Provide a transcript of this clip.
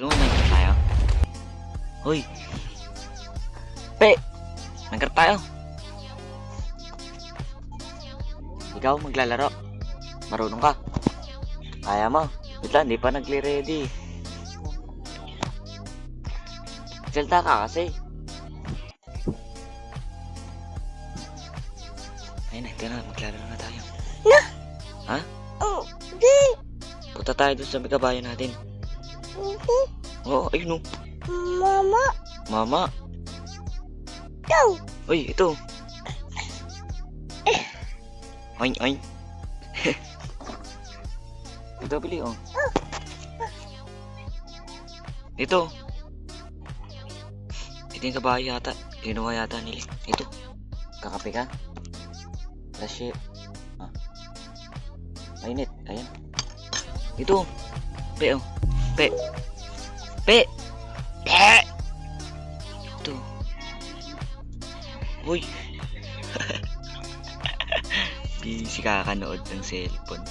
Minecraft tayo? Hoy! Pe! Minecraft tayo? Ikaw maglalaro? Marunong ka? Kaya mo? Wait lang, di pa nagli-ready. Salta ka kasi. Ayun na, ito na, maglalaro na tayo. Na! Ha? Oh, di! Punta tayo dun sa may kabayo natin. Oo, ayun o. Mama! Mama! Ikaw! Uy, ito. Oink, oink. Ito, bili oh. Ito. Ito yung kabayo yata. Ginawa yata nila. Ito. Kakape ka? Lashe. Ah. Mainit. Ayan. Ito. Pe oh. Pe. Pe. Pe. Ito. Uy. Busy kakanood ng cellphone.